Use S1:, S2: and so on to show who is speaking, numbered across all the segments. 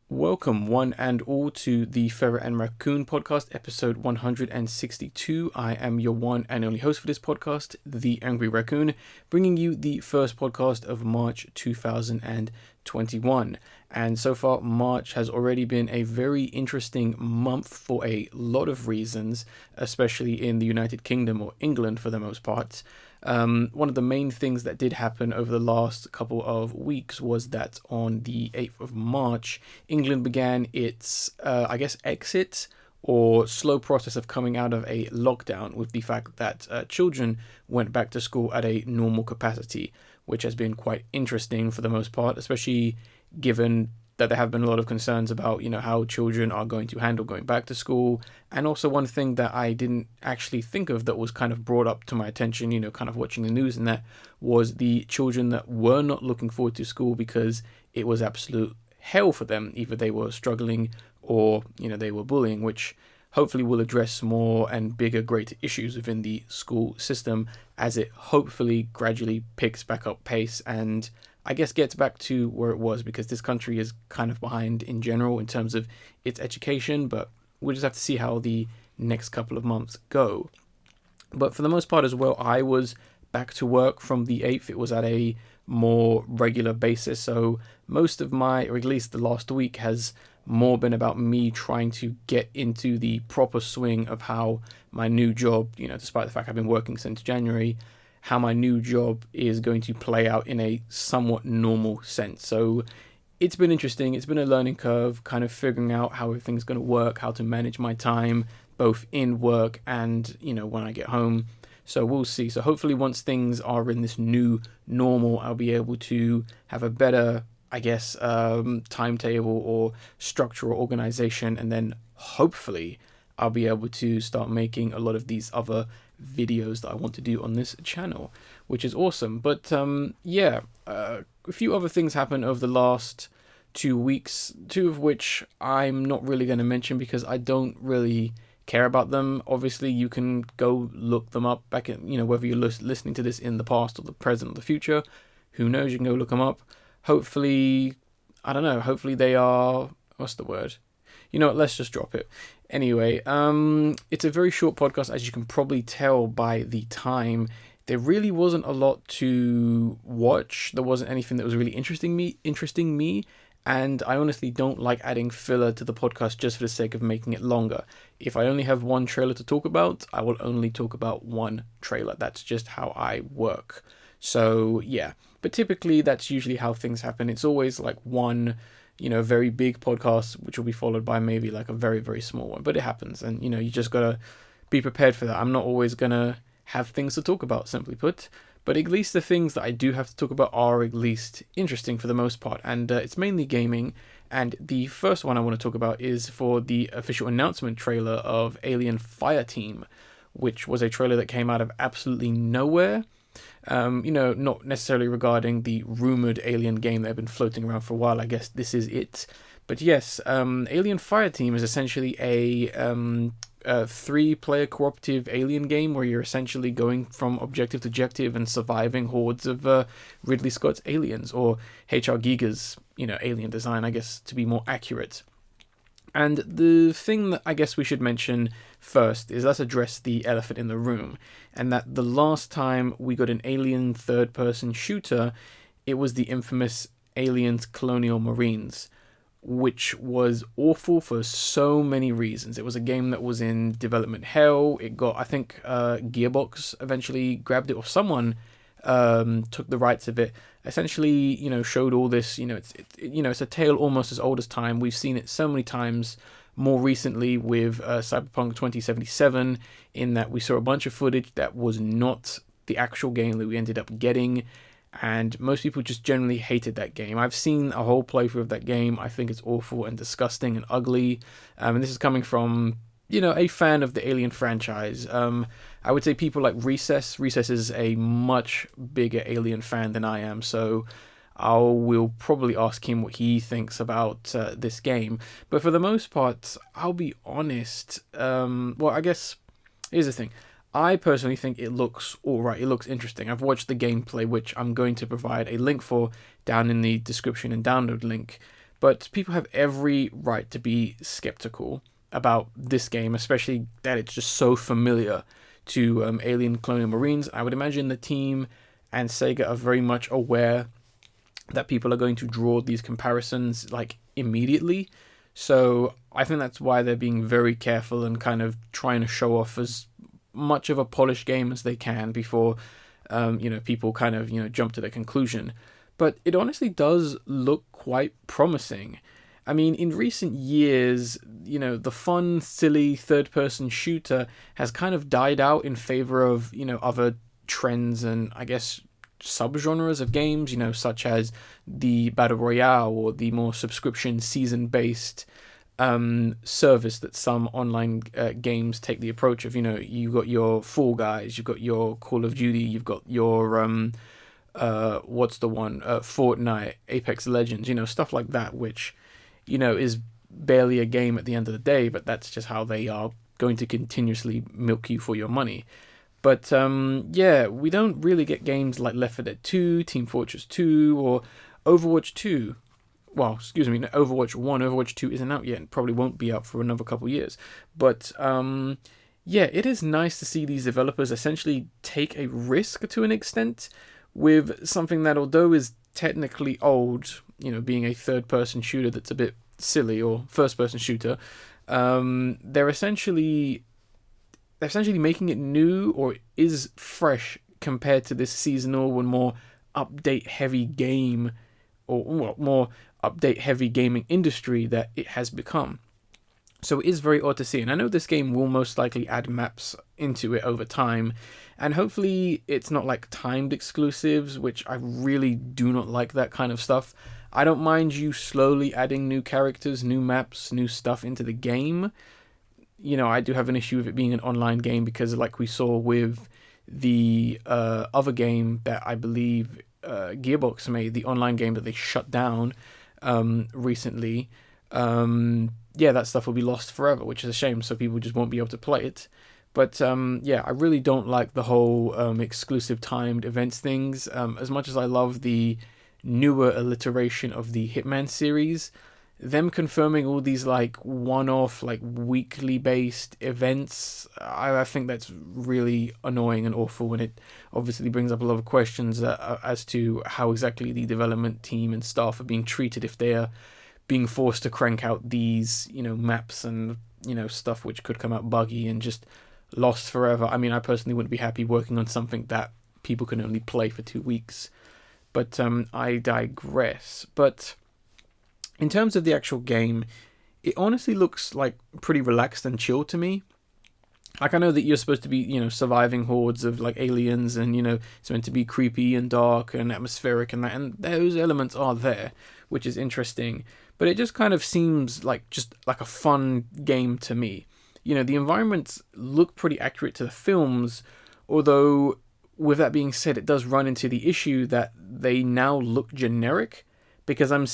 S1: Welcome, one and all, to the Ferret and Raccoon podcast, episode 162. I am your one and only host for this podcast, the Angry Raccoon, bringing you the first podcast of March 2021. And so far, March has already been a very interesting month for a lot of reasons, especially in the United Kingdom, or England for the most part. One of the main things that did happen over the last couple of weeks was that on the 8th of March, England began its, exit or slow process of coming out of a lockdown, with the fact that children went back to school at a normal capacity, which has been quite interesting for the most part, especially given that there have been a lot of concerns about, how children are going to handle going back to school. And also one thing that I didn't actually think of that was kind of brought up to my attention, kind of watching the news, and that was the children that were not looking forward to school because it was absolute hell for them. Either they were struggling or, they were bullying, which hopefully will address more and bigger, greater issues within the school system as it hopefully gradually picks back up pace and I guess gets back to where it was, because this country is kind of behind in general in terms of its education, but we'll just have to see how the next couple of months go. But for the most part as well, I was back to work from the 8th. It was at a more regular basis, so most of my, or at least the last week, has more been about me trying to get into the proper swing of how my new job, despite the fact I've been working since January, how my new job is going to play out in a somewhat normal sense. So it's been interesting. It's been a learning curve, kind of figuring out how everything's going to work, how to manage my time, both in work and, when I get home. So we'll see. So hopefully once things are in this new normal, I'll be able to have a better, timetable or structure or organization. And then hopefully I'll be able to start making a lot of these other videos that I want to do on this channel, which is awesome. But a few other things happened over the last 2 weeks, two of which I'm not really going to mention because I don't really care about them. Obviously, you can go look them up back in, whether you're listening to this in the past or the present or the future, who knows, you can go look them up. Hopefully, I don't know, hopefully they are, what's the word? Let's just drop it. Anyway, it's a very short podcast, as you can probably tell by the time. There really wasn't a lot to watch. There wasn't anything that was really interesting me, and I honestly don't like adding filler to the podcast just for the sake of making it longer. If I only have one trailer to talk about, I will only talk about one trailer. That's just how I work. So, yeah. But typically, that's usually how things happen. It's always like one very big podcast, which will be followed by maybe like a very, very small one. But it happens, and, you just gotta be prepared for that. I'm not always gonna have things to talk about, simply put. But at least the things that I do have to talk about are at least interesting for the most part. And it's mainly gaming. And the first one I want to talk about is for the official announcement trailer of Alien Fireteam, which was a trailer that came out of absolutely nowhere. Not necessarily regarding the rumored Alien game that had been floating around for a while. I guess this is it. But yes, Alien Fireteam is essentially a 3-player cooperative Alien game where you're essentially going from objective to objective and surviving hordes of Ridley Scott's aliens, or H.R. Giger's, alien design, I guess, to be more accurate. And the thing that I guess we should mention first is, let's address the elephant in the room, and that the last time we got an Alien third-person shooter, it was the infamous Aliens Colonial Marines, which was awful for so many reasons. It was a game that was in development hell. It got, I think, Gearbox eventually grabbed it, or someone took the rights of it. Essentially, showed all this. It's a tale almost as old as time. We've seen it so many times. More recently with Cyberpunk 2077, in that we saw a bunch of footage that was not the actual game that we ended up getting. And most people just generally hated that game. I've seen a whole playthrough of that game. I think it's awful and disgusting and ugly. And this is coming from, a fan of the Alien franchise. I would say people like Recess. Recess is a much bigger Alien fan than I am. So I will probably ask him what he thinks about this game. But for the most part, I'll be honest. I guess here's the thing. I personally think it looks alright. It looks interesting. I've watched the gameplay, which I'm going to provide a link for down in the description and download link. But people have every right to be skeptical about this game, especially that it's just so familiar to Alien Colonial Marines. I would imagine the team and Sega are very much aware that people are going to draw these comparisons like immediately. So I think that's why they're being very careful and kind of trying to show off as much of a polished game as they can before people kind of jump to their conclusion. But it honestly does look quite promising. I mean, in recent years, the fun, silly third-person shooter has kind of died out in favor of, other trends and, I guess, subgenres of games, such as the Battle Royale or the more subscription season-based service that some online games take the approach of. You've got your Fall Guys, you've got your Call of Duty, you've got your Fortnite, Apex Legends, stuff like that, which is barely a game at the end of the day, but that's just how they are going to continuously milk you for your money. But we don't really get games like Left 4 Dead 2, Team Fortress 2, or Overwatch 2. Well, excuse me, Overwatch 1. Overwatch 2 isn't out yet and probably won't be out for another couple years. But it is nice to see these developers essentially take a risk to an extent with something that, although is technically old, being a third-person shooter that's a bit silly, or first-person shooter, they're essentially making it new, or is fresh compared to this seasonal and more update-heavy game, or more update-heavy gaming industry that it has become. So it is very odd to see, and I know this game will most likely add maps into it over time, and hopefully it's not like timed exclusives, which I really do not like that kind of stuff. I don't mind you slowly adding new characters, new maps, new stuff into the game. I do have an issue with it being an online game because, like we saw with the other game that I believe Gearbox made, the online game that they shut down recently, that stuff will be lost forever, which is a shame, so people just won't be able to play it. But I really don't like the whole exclusive timed events things. As much as I love the newer alliteration of the Hitman series, them confirming all these like one-off, like weekly based events, I think that's really annoying and awful, and it obviously brings up a lot of questions as to how exactly the development team and staff are being treated if they are being forced to crank out these maps and stuff which could come out buggy and just lost forever. I mean, I personally wouldn't be happy working on something that people can only play for 2 weeks. But I digress. But in terms of the actual game, it honestly looks like pretty relaxed and chill to me. Like, I know that you're supposed to be, surviving hordes of like aliens, and it's meant to be creepy and dark and atmospheric and that, and those elements are there, which is interesting. But it just kind of seems like just like a fun game to me. The environments look pretty accurate to the films, although with that being said, it does run into the issue that they now look generic, because I'm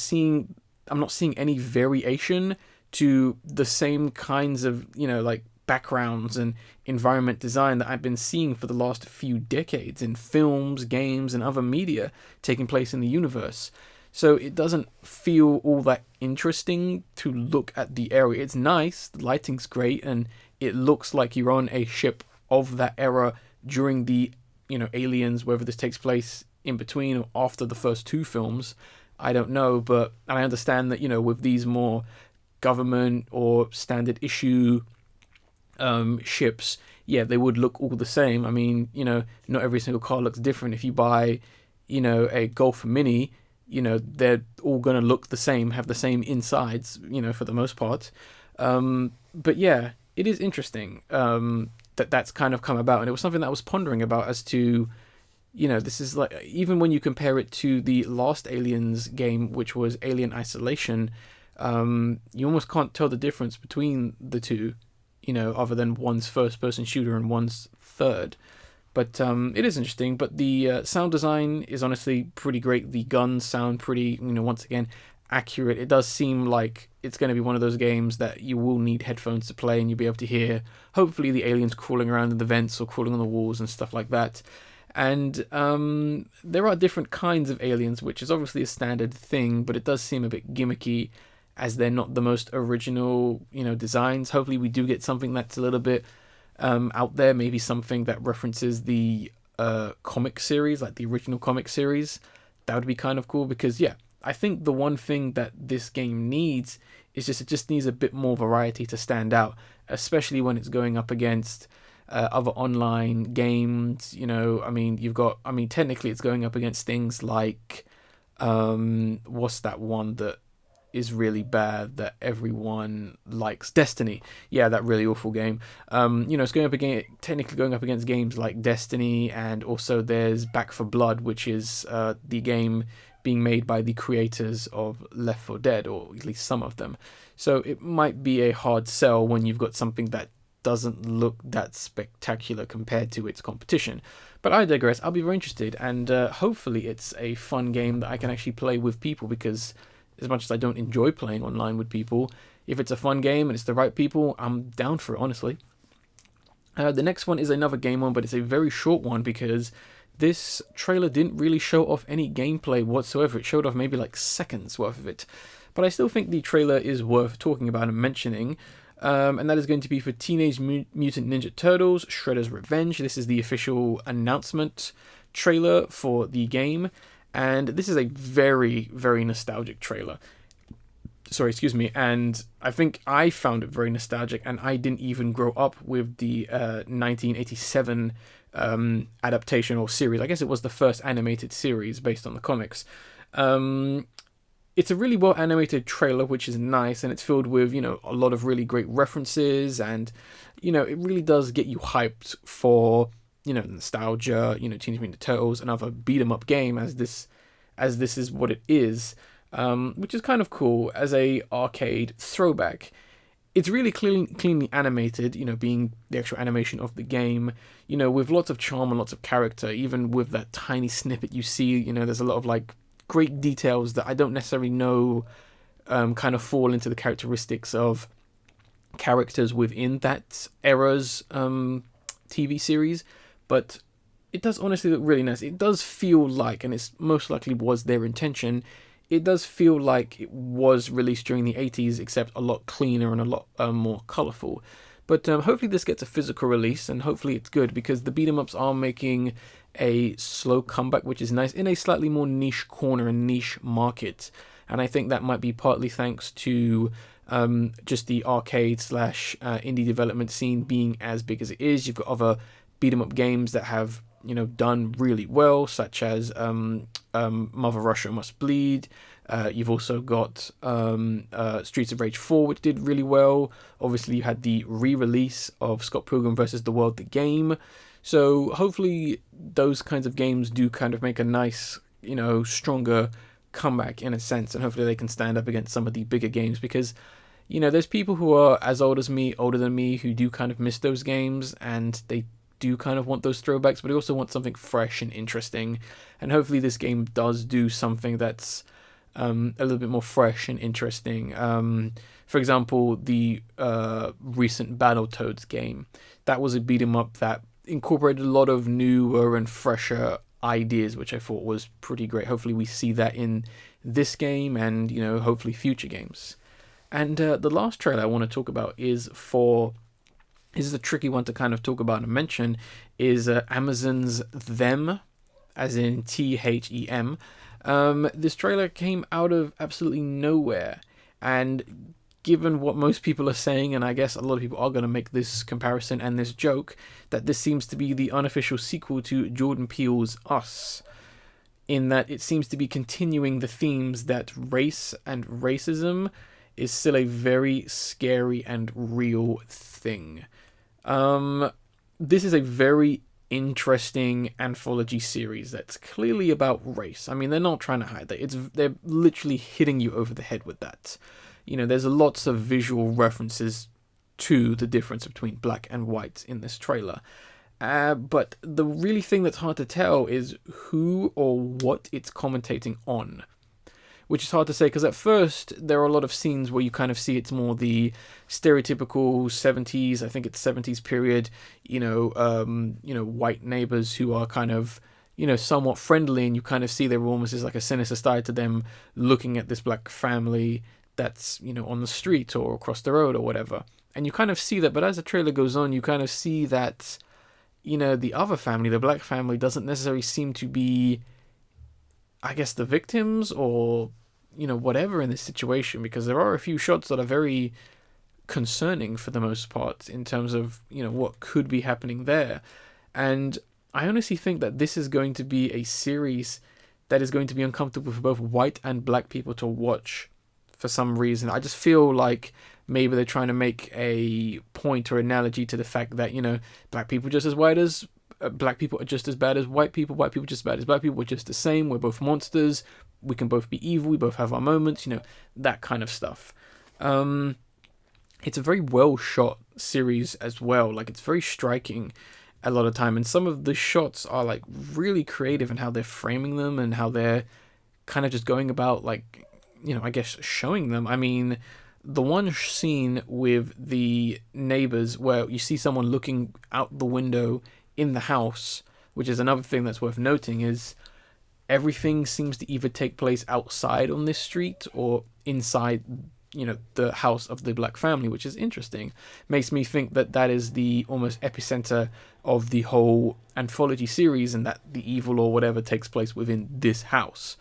S1: not seeing any variation to the same kinds of, like backgrounds and environment design that I've been seeing for the last few decades in films, games, and other media taking place in the universe. So it doesn't feel all that interesting to look at the area. It's nice, the lighting's great, and it looks like you're on a ship of that era during the, aliens, whether this takes place in between or after the first 2 films. I don't know, but I understand that, with these more government or standard issue ships, they would look all the same. I mean, not every single car looks different. If you buy, a Golf Mini, they're all going to look the same, have the same insides, for the most part. But it is interesting that's kind of come about. And it was something that I was pondering about as to, this is like, even when you compare it to the last Aliens game, which was Alien Isolation, you almost can't tell the difference between the two, other than one's first-person shooter and one's third. But it is interesting. But the sound design is honestly pretty great. The guns sound pretty, once again, accurate. It does seem like it's going to be one of those games that you will need headphones to play, and you'll be able to hear, hopefully, the aliens crawling around in the vents or crawling on the walls and stuff like that. And there are different kinds of aliens, which is obviously a standard thing, but it does seem a bit gimmicky as they're not the most original, designs. Hopefully we do get something that's a little bit out there, maybe something that references the comic series, like the original comic series. That would be kind of cool because, yeah, I think the one thing that this game needs is it just needs a bit more variety to stand out, especially when it's going up against other online games. Technically it's going up against things like, what's that one that is really bad that everyone likes? Destiny. Yeah, that really awful game. It's technically going up against games like Destiny, and also there's Back 4 Blood, which is the game being made by the creators of Left 4 Dead, or at least some of them. So it might be a hard sell when you've got something that doesn't look that spectacular compared to its competition. But I digress. I'll be very interested, and hopefully it's a fun game that I can actually play with people, because as much as I don't enjoy playing online with people, if it's a fun game and it's the right people, I'm down for it, honestly. The next one is another game one, but it's a very short one because this trailer didn't really show off any gameplay whatsoever. It showed off maybe like seconds worth of it. But I still think the trailer is worth talking about and mentioning. And that is going to be for Teenage Mutant Ninja Turtles Shredder's Revenge. This is the official announcement trailer for the game. And this is a very, very nostalgic trailer. And I think I found it very nostalgic, and I didn't even grow up with the 1987 adaptation or series. I guess it was the first animated series based on the comics. It's a really well animated trailer, which is nice, and it's filled with, a lot of really great references, and, it really does get you hyped for, nostalgia, Teenage Mutant Turtles, another beat 'em up game, as this is what it is. Which is kind of cool as a arcade throwback. It's really cleanly animated, being the actual animation of the game, with lots of charm and lots of character. Even with that tiny snippet you see, there's a lot of like great details that I don't necessarily know kind of fall into the characteristics of characters within that era's TV series, but it does honestly look really nice. It does feel like, and it's most likely was their intention, it does feel like it was released during the 80s, except a lot cleaner and a lot more colourful. But hopefully this gets a physical release, and hopefully it's good, because the beat-em-ups are making a slow comeback, which is nice, in a slightly more niche corner and niche market. And I think that might be partly thanks to just the arcade / indie development scene being as big as it is. You've got other beat-em-up games that have done really well, such as Mother Russia Must Bleed. You've also got Streets of Rage 4, which did really well. Obviously, you had the re-release of Scott Pilgrim vs. the World, the game. So hopefully those kinds of games do kind of make a nice, stronger comeback in a sense, and hopefully they can stand up against some of the bigger games, because there's people who are as old as me, older than me, who do kind of miss those games, and they do kind of want those throwbacks, but they also want something fresh and interesting. And hopefully this game does do something that's a little bit more fresh and interesting. For example, the recent Battletoads game, that was a beat 'em up that incorporated a lot of newer and fresher ideas, which I thought was pretty great. Hopefully we see that in this game, and hopefully future games. And the last trailer I want to talk about is a tricky one to kind of talk about and mention, is Amazon's Them, as in THEM. This trailer came out of absolutely nowhere, and given what most people are saying, and I guess a lot of people are going to make this comparison and this joke, that this seems to be the unofficial sequel to Jordan Peele's Us, in that it seems to be continuing the themes that race and racism is still a very scary and real thing. This is a very interesting anthology series that's clearly about race. I mean, they're not trying to hide that. They're literally hitting you over the head with that. There's lots of visual references to the difference between black and white in this trailer. But the really thing that's hard to tell is who or what it's commentating on. which is hard to say because at first there are a lot of scenes where you kind of see it's more the stereotypical 70s, I think it's 70s period, white neighbors who are kind of, somewhat friendly, and you kind of see there almost is like a sinister side to them looking at this black family that's, on the street or across the road or whatever. And you kind of see that, but as the trailer goes on, you kind of see that, the other family, the black family, doesn't necessarily seem to be, I guess, the victims or, whatever in this situation, because there are a few shots that are very concerning for the most part in terms of, what could be happening there. And I honestly think that this is going to be a series that is going to be uncomfortable for both white and black people to watch for some reason. I just feel like maybe they're trying to make a point or analogy to the fact that, black people just as white as black people are just as bad as white people just as bad as black people, we're just the same, we're both monsters, we can both be evil, we both have our moments, that kind of stuff. It's a very well shot series as well, like it's very striking a lot of time, and some of the shots are like really creative in how they're framing them and how they're kind of just going about, like, I guess showing them. I mean, the one scene with the neighbors where you see someone looking out the window in the house, which is another thing that's worth noting, is everything seems to either take place outside on this street or inside, the house of the black family, which is interesting. Makes me think that that is the almost epicenter of the whole anthology series, and that the evil or whatever takes place within this house,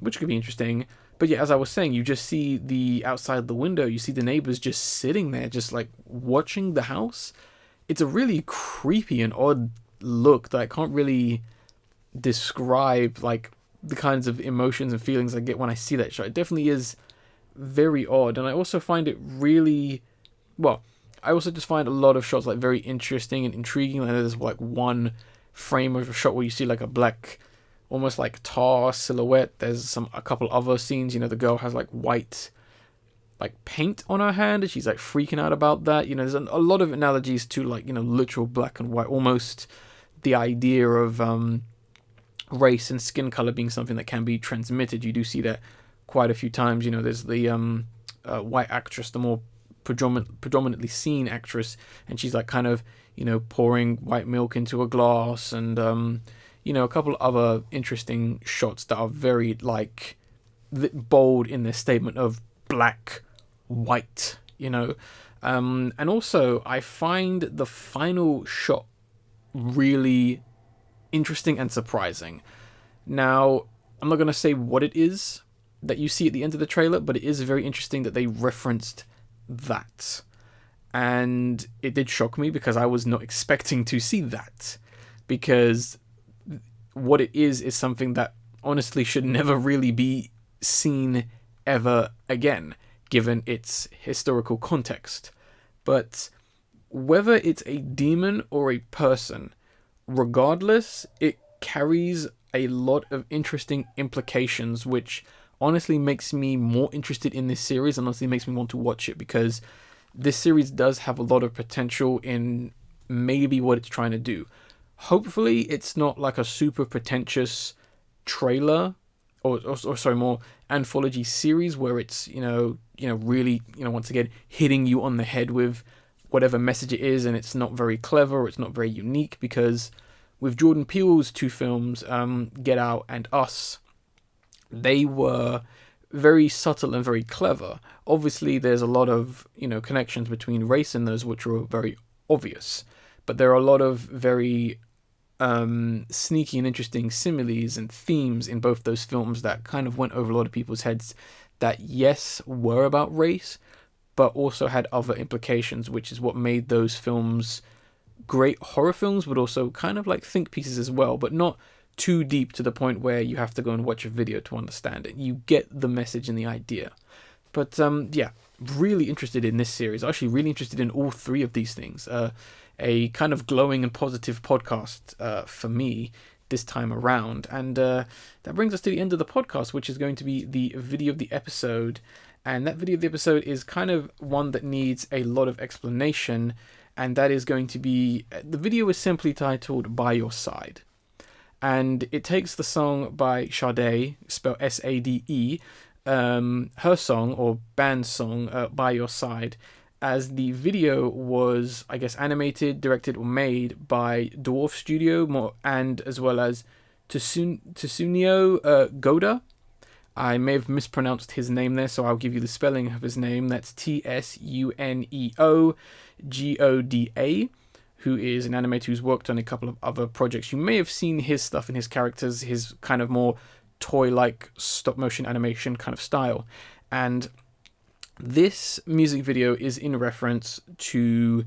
S1: which could be interesting. But yeah, as I was saying, you just see the outside the window, you see the neighbors just sitting there, just like watching the house. It's a really creepy and odd look that I can't really describe, like the kinds of emotions and feelings I get when I see that shot. It definitely is very odd, and I also find it really, I also just find a lot of shots like very interesting and intriguing. I know there's like one frame of a shot where you see like a black, almost like tar silhouette. There's a couple other scenes, the girl has like white like paint on her hand and she's like freaking out about that. There's a lot of analogies to like, literal black and white, almost the idea of race and skin color being something that can be transmitted. You do see that quite a few times. There's the white actress, the more predominantly seen actress, and she's like kind of, pouring white milk into a glass, and a couple other interesting shots that are very like bold in their statement of black, white, and also I find the final shot really interesting and surprising. Now, I'm not going to say what it is that you see at the end of the trailer, but it is very interesting that they referenced that. And it did shock me because I was not expecting to see that. Because what it is something that honestly should never really be seen ever again, given its historical context. But whether it's a demon or a person, regardless, it carries a lot of interesting implications, which honestly makes me more interested in this series, and honestly makes me want to watch it, because this series does have a lot of potential in maybe what it's trying to do. Hopefully it's not like a super pretentious trailer or sorry, more anthology series where it's, really, once again, hitting you on the head with whatever message it is, and it's not very clever or it's not very unique, because with Jordan Peele's two films, Get Out and Us, they were very subtle and very clever. Obviously, there's a lot of, connections between race in those, which are very obvious. But there are a lot of very sneaky and interesting similes and themes in both those films that kind of went over a lot of people's heads that, yes, were about race, but also had other implications, which is what made those films great horror films, but also kind of like think pieces as well, but not too deep to the point where you have to go and watch a video to understand it. You get the message and the idea. But yeah, really interested in this series. Actually really interested in all three of these things. A kind of glowing and positive podcast for me this time around. And that brings us to the end of the podcast, which is going to be the video of the episode. And that video of the episode is kind of one that needs a lot of explanation. And that is going to be, the video is simply titled By Your Side. and it takes the song by Sade, spelled Sade, her song or band song, By Your Side, as the video was, I guess, animated, directed, or made by Dwarf Studio, and as well as Tsuneo Goda. I may have mispronounced his name there, so I'll give you the spelling of his name. That's TsuneoGoda, who is an animator who's worked on a couple of other projects. You may have seen his stuff and his characters, his kind of more toy-like stop-motion animation kind of style. And this music video is in reference to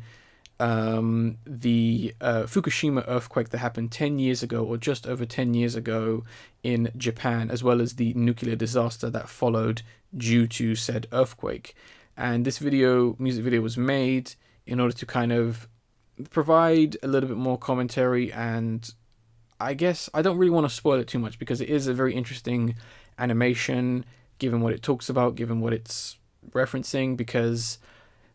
S1: the Fukushima earthquake that happened 10 years ago, or just over 10 years ago in Japan, as well as the nuclear disaster that followed due to said earthquake. And this music video was made in order to kind of provide a little bit more commentary, and I guess I don't really want to spoil it too much because it is a very interesting animation, given what it talks about, given what it's referencing, because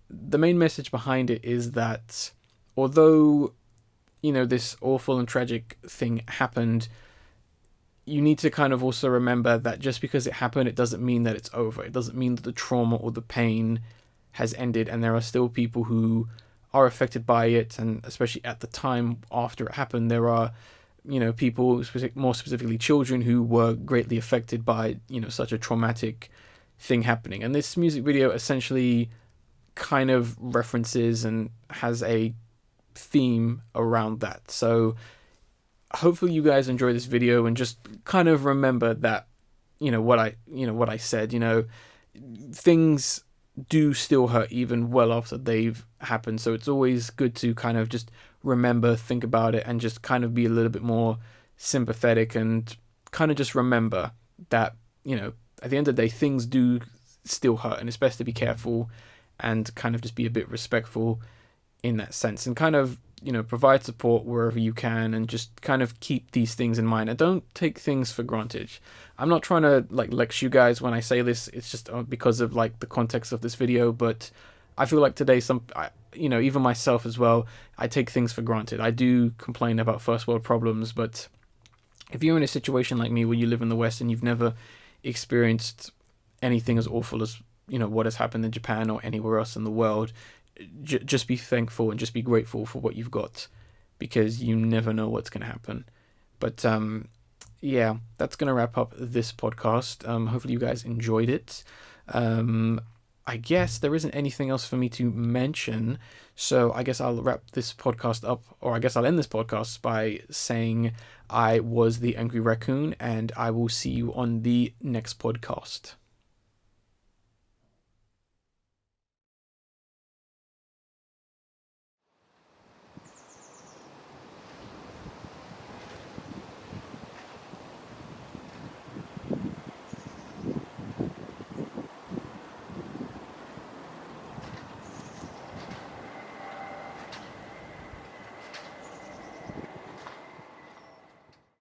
S1: the main message behind it is that although, you know, this awful and tragic thing happened, you need to kind of also remember that just because it happened, it doesn't mean that it's over. It doesn't mean that the trauma or the pain has ended, and there are still people who are affected by it, and especially at the time after it happened, there are, you know, people, more specifically children, who were greatly affected by, you know, such a traumatic thing happening. And this music video essentially kind of references and has a theme around that. So hopefully you guys enjoy this video and just kind of remember that, what I said, things do still hurt even well after they've happened. So it's always good to kind of just remember, think about it, and just kind of be a little bit more sympathetic, and kind of just remember that, at the end of the day, things do still hurt, and it's best to be careful and kind of just be a bit respectful in that sense, and kind of, provide support wherever you can, and just kind of keep these things in mind, and don't take things for granted. I'm not trying to lecture you guys when I say this. It's just because of the context of this video, but I feel like today even myself as well, I take things for granted. I do complain about first world problems, but if you're in a situation like me where you live in the West and you've never experienced anything as awful as what has happened in Japan or anywhere else in the world, just be thankful and just be grateful for what you've got, because you never know what's going to happen. But yeah, that's going to wrap up this podcast. Hopefully you guys enjoyed it. I guess there isn't anything else for me to mention, so I guess I'll wrap this podcast up, or I guess I'll end this podcast by saying I was the Angry Raccoon, and I will see you on the next podcast.